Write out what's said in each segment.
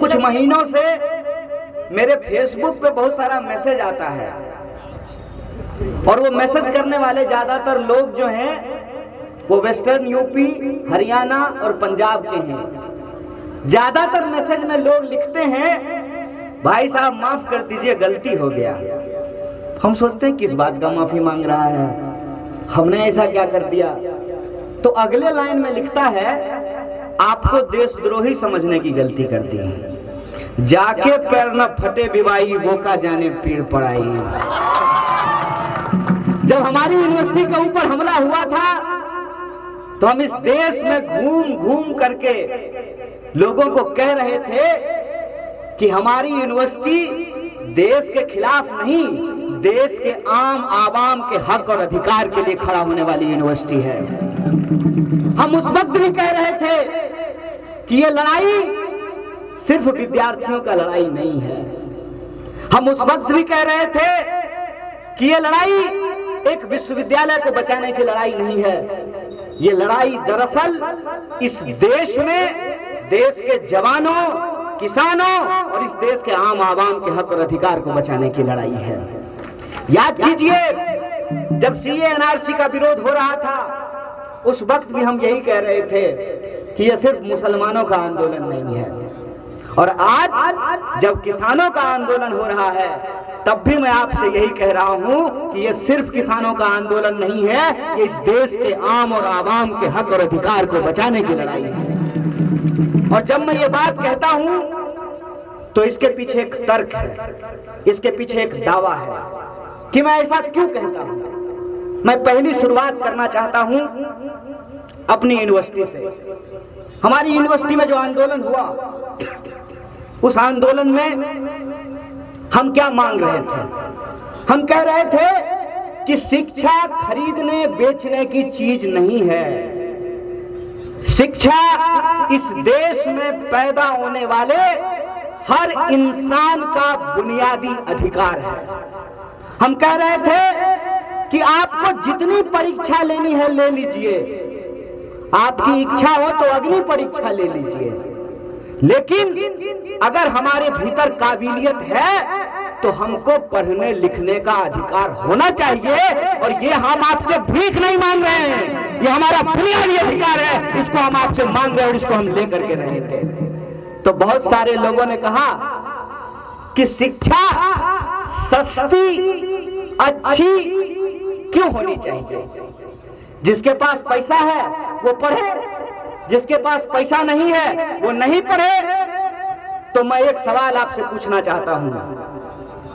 कुछ महीनों से मेरे फेसबुक पे बहुत सारा मैसेज आता है और वो मैसेज करने वाले ज्यादातर लोग जो हैं वो वेस्टर्न यूपी, हरियाणा और पंजाब के हैं। ज्यादातर मैसेज में लोग लिखते हैं, भाई साहब माफ कर दीजिए, गलती हो गया। हम सोचते हैं किस बात का माफी मांग रहा है, हमने ऐसा क्या कर दिया। तो अगले लाइन में लिखता है, आपको देशद्रोही समझने की गलती कर दी है, जाके पैर न फटे विवाही, वो का जाने पीड़ पड़ाई। जब हमारी यूनिवर्सिटी के ऊपर हमला हुआ था तो हम इस देश में घूम घूम करके लोगों को कह रहे थे कि हमारी यूनिवर्सिटी देश के खिलाफ नहीं, देश के आम आवाम के हक और अधिकार के लिए खड़ा होने वाली यूनिवर्सिटी है। हम उस वक्त भी कह रहे थे कि ये लड़ाई सिर्फ विद्यार्थियों का लड़ाई नहीं है। हम उस वक्त भी कह रहे थे कि ये लड़ाई एक विश्वविद्यालय को बचाने की लड़ाई नहीं है। ये लड़ाई दरअसल इस देश में देश के जवानों, किसानों और इस देश के आम आवाम के हक और अधिकार को बचाने की लड़ाई है। याद कीजिए, जब सीए एनआरसी का विरोध हो रहा था उस वक्त भी हम यही कह रहे थे कि यह सिर्फ मुसलमानों का आंदोलन नहीं है। और आज जब किसानों का आंदोलन हो रहा है तब भी मैं आपसे यही कह रहा हूं कि यह सिर्फ किसानों का आंदोलन नहीं है, ये इस देश के आम और आवाम के हक और अधिकार को बचाने की लड़ाई है। और जब मैं ये बात कहता हूं तो इसके पीछे एक तर्क है, इसके पीछे एक दावा है कि मैं ऐसा क्यों कहता हूं। मैं पहली शुरुआत करना चाहता हूं अपनी यूनिवर्सिटी से। हमारी यूनिवर्सिटी में जो आंदोलन हुआ, उस आंदोलन में हम क्या मांग रहे थे? हम कह रहे थे कि शिक्षा खरीदने बेचने की चीज नहीं है। शिक्षा इस देश में पैदा होने वाले हर इंसान का बुनियादी अधिकार है। हम कह रहे थे कि आपको जितनी परीक्षा लेनी है ले लीजिए, आपकी इच्छा हो तो अगली परीक्षा ले लीजिए, लेकिन अगर हमारे भीतर काबिलियत है तो हमको पढ़ने लिखने का अधिकार होना चाहिए। और ये हम आपसे भीख नहीं मांग रहे हैं, ये हमारा बुनियादी अधिकार है, इसको हम आपसे मांग रहे हैं और इसको हम लेकर के रहेंगे। तो बहुत सारे लोगों ने कहा कि शिक्षा सस्ती अच्छी क्यों होनी चाहिए? जिसके पास पैसा है वो पढ़े, जिसके पास पैसा नहीं है वो नहीं पढ़े। तो मैं एक सवाल आपसे पूछना चाहता हूं,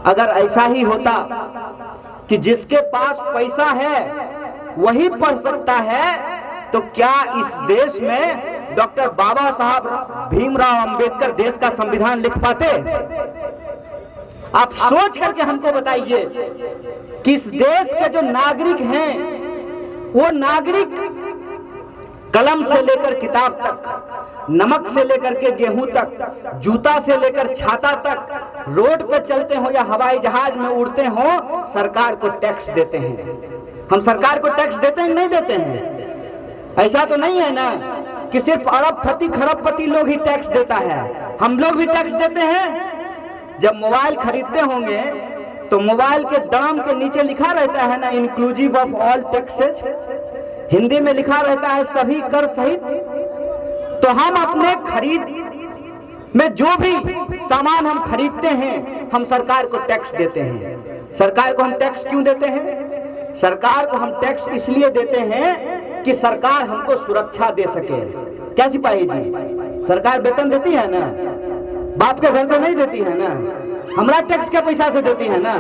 अगर ऐसा ही होता कि जिसके पास पैसा है वही पढ़ सकता है, तो क्या इस देश में डॉक्टर बाबा साहब भीमराव अंबेडकर देश का संविधान लिख पाते? आप सोच करके हमको बताइए कि इस देश के जो नागरिक हैं वो नागरिक कलम से लेकर किताब तक, नमक से लेकर के गेहूं तक, जूता से लेकर छाता तक, रोड पर चलते हो या हवाई जहाज में उड़ते हो, सरकार को टैक्स देते हैं। हम सरकार को टैक्स देते हैं नहीं देते हैं? ऐसा तो नहीं है ना कि सिर्फ अरबपति खरबपति लोग ही टैक्स देता है, हम लोग भी टैक्स देते हैं। जब मोबाइल खरीदते होंगे तो मोबाइल के दाम के नीचे लिखा रहता है ना, inclusive of all taxes, Hindi में लिखा रहता है सभी कर सहित। तो हम अपने खरीद में जो भी सामान हम खरीदते हैं हम सरकार को टैक्स देते हैं। सरकार को हम टैक्स क्यों देते हैं? सरकार को हम टैक्स इसलिए देते हैं कि सरकार हमको सुरक्षा दे सके। क्या सिपाही जी, सरकार वेतन देती है ना, बाप के घर से नहीं देती है ना, हमारा टैक्स के पैसा से देती है ना।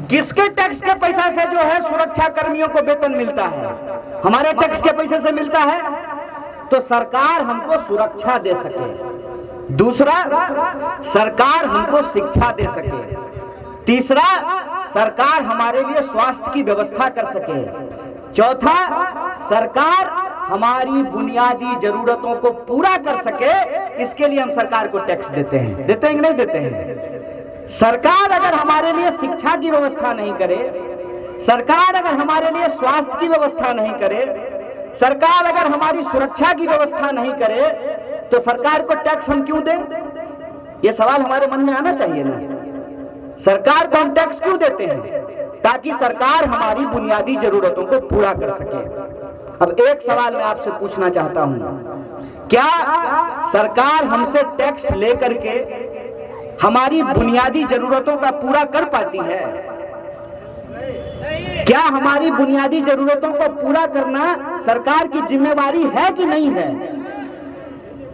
किसके टैक्स के पैसा से जो है सुरक्षा कर्मियों को वेतन मिलता है? हमारे टैक्स के पैसे से मिलता है। तो सरकार हमको सुरक्षा दे सके, दूसरा सरकार हमको शिक्षा दे सके, तीसरा सरकार हमारे लिए स्वास्थ्य की व्यवस्था कर सके, चौथा सरकार हमारी बुनियादी जरूरतों को पूरा कर सके। इसके लिए हम सरकार को टैक्स देते हैं। देते हैं कि नहीं देते हैं? सरकार अगर हमारे लिए शिक्षा की व्यवस्था नहीं करे, सरकार अगर हमारे लिए स्वास्थ्य की व्यवस्था नहीं करे, सरकार अगर हमारी सुरक्षा की व्यवस्था नहीं करे, तो सरकार को टैक्स हम क्यों दें? ये सवाल हमारे मन में आना चाहिए ना। सरकार को हम टैक्स क्यों देते हैं? ताकि सरकार हमारी बुनियादी जरूरतों को पूरा कर सके। अब एक सवाल मैं आपसे पूछना चाहता हूं, क्या सरकार हमसे टैक्स लेकर के हमारी बुनियादी जरूरतों का पूरा कर पाती है? क्या हमारी बुनियादी जरूरतों को पूरा करना सरकार की जिम्मेवारी है कि नहीं है?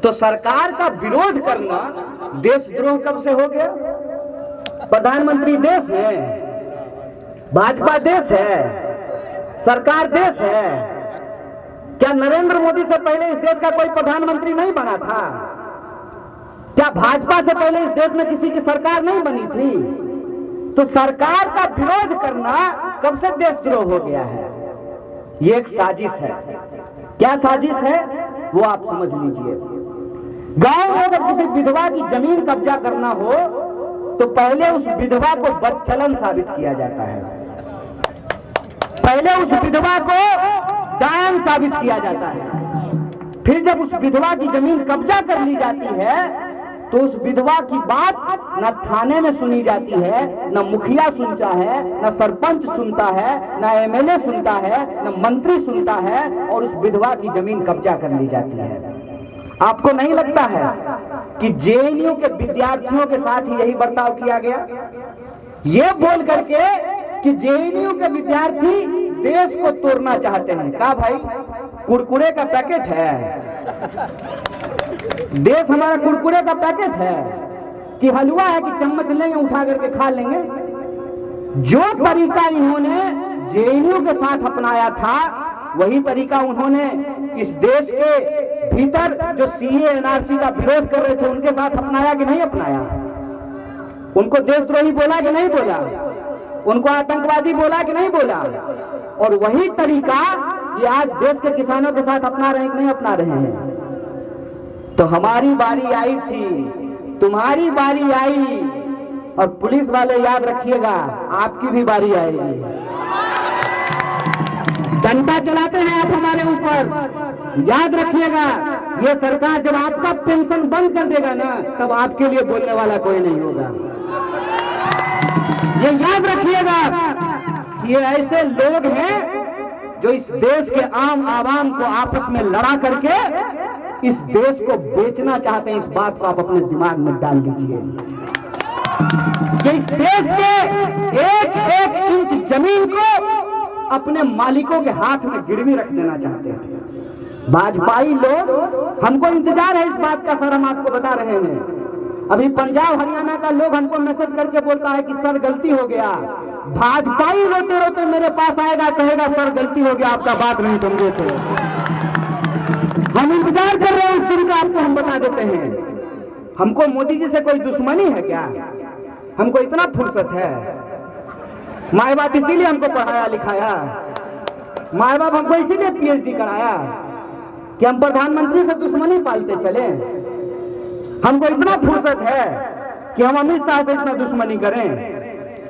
तो सरकार का विरोध करना देशद्रोह कब से हो गया? प्रधानमंत्री देश है, भाजपा देश है, सरकार देश है। क्या नरेंद्र मोदी से पहले इस देश का कोई प्रधानमंत्री नहीं बना था? क्या भाजपा से पहले इस देश में किसी की सरकार नहीं बनी थी? तो सरकार का विरोध करना कब से देशद्रोह हो गया है? ये एक साजिश है। क्या साजिश है वो आप समझ लीजिए। गांव में अगर किसी विधवा की जमीन कब्जा करना हो तो पहले उस विधवा को बदचलन साबित किया जाता है, पहले उस विधवा को डायन साबित किया जाता है। फिर जब उस विधवा की जमीन कब्जा कर ली जाती है तो उस विधवा की बात न थाने में सुनी जाती है, न मुखिया सुनता है, न सरपंच सुनता है, न एमएलए सुनता है, न मंत्री सुनता है, और उस विधवा की जमीन कब्जा कर ली जाती है। आपको नहीं लगता है कि जेएनयू के विद्यार्थियों के साथ ही यही बर्ताव किया गया? ये बोल करके कि जेएनयू के विद्यार्थी देश को तोड़ना चाहते हैं। कहा भाई, कुरकुरे का पैकेट है, देश हमारा कुरकुरे का पैकेट है कि हलवा है कि चम्मच लेंगे उठा करके खा लेंगे? जो तरीका इन्होंने जेएनयू के साथ अपनाया था वही तरीका उन्होंने इस देश के भीतर जो सीए एनआरसी का विरोध कर रहे थे उनके साथ अपनाया कि नहीं अपनाया? उनको देशद्रोही बोला कि नहीं बोला? उनको आतंकवादी बोला कि नहीं बोला? और वही तरीका ये आज देश के किसानों के साथ अपना रहे हैं कि नहीं अपना रहे हैं? तो हमारी बारी आई थी, तुम्हारी बारी आई, और पुलिस वाले याद रखिएगा आपकी भी बारी आएगी। डंडा चलाते हैं आप हमारे ऊपर, याद रखिएगा ये सरकार जब आपका पेंशन बंद कर देगा ना तब आपके लिए बोलने वाला कोई नहीं होगा। ये याद रखिएगा कि ये ऐसे लोग हैं जो इस देश के आम आवाम को आपस में लड़ा करके इस देश को बेचना चाहते हैं। इस बात को आप अपने दिमाग में डाल लीजिए कि इस देश के एक एक इंच जमीन को अपने मालिकों के हाथ में गिरवी रख देना चाहते हैं भाजपाई लोग। हमको इंतजार है इस बात का सर, हम आपको बता रहे हैं। अभी पंजाब हरियाणा का लोग हमको मैसेज करके बोलता है कि सर गलती हो गया। भाजपाई रोते रोते मेरे पास आएगा, कहेगा सर गलती हो गया, आपका बात नहीं समझे थे। हम इंतजार कर रहे हैं उस दिन का, आपको हम बता देते हैं। हमको मोदी जी से कोई दुश्मनी है क्या? हमको इतना फुर्सत है? माए बाप इसीलिए हमको पढ़ाया लिखाया, माए बाप हमको इसीलिए पीएचडी कराया कि हम प्रधानमंत्री से दुश्मनी पालते चले? हमको इतना फुर्सत है कि हम अमित शाह से इतना दुश्मनी करें?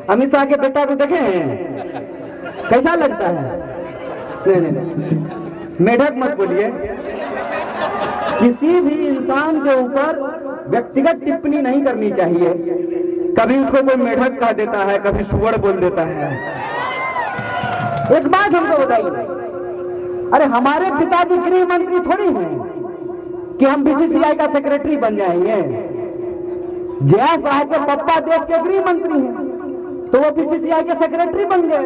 अमित शाह के बेटा को देखे हैं कैसा लगता है? नहीं, मेढक मत बोलिए। किसी भी इंसान के ऊपर व्यक्तिगत टिप्पणी नहीं करनी चाहिए। कभी उसको कोई मेढक कह देता है, कभी सुअर बोल देता है। एक बात हमको बताइए, अरे हमारे पिताजी गृह मंत्री थोड़ी हैं कि हम बीसीसीआई का सेक्रेटरी बन जाएंगे। जया साहब के पापा देश के गृह मंत्री हैं तो वो बीसीसीआई के सेक्रेटरी बन गए।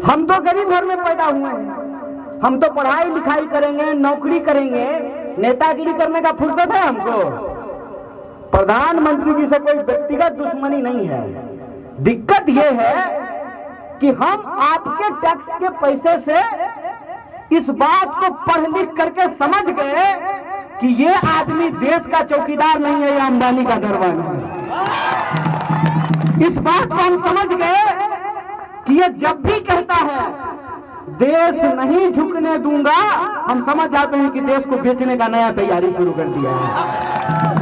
हम तो गरीब घर में पैदा हुए हैं, हम तो पढ़ाई लिखाई करेंगे, नौकरी करेंगे, नेतागिरी करने का फुर्सत है हमको? प्रधानमंत्री जी से कोई व्यक्तिगत दुश्मनी नहीं है। दिक्कत यह है कि हम आपके टैक्स के पैसे से इस बात को पढ़ लिख करके समझ गए कि ये आदमी देश का चौकीदार नहीं है, ये अंबानी का दरबार है। इस बात को हम समझ गए कि ये जब भी कहता है देश नहीं झुकने दूंगा, हम समझ जाते हैं कि देश को बेचने का नया तैयारी शुरू कर दिया है।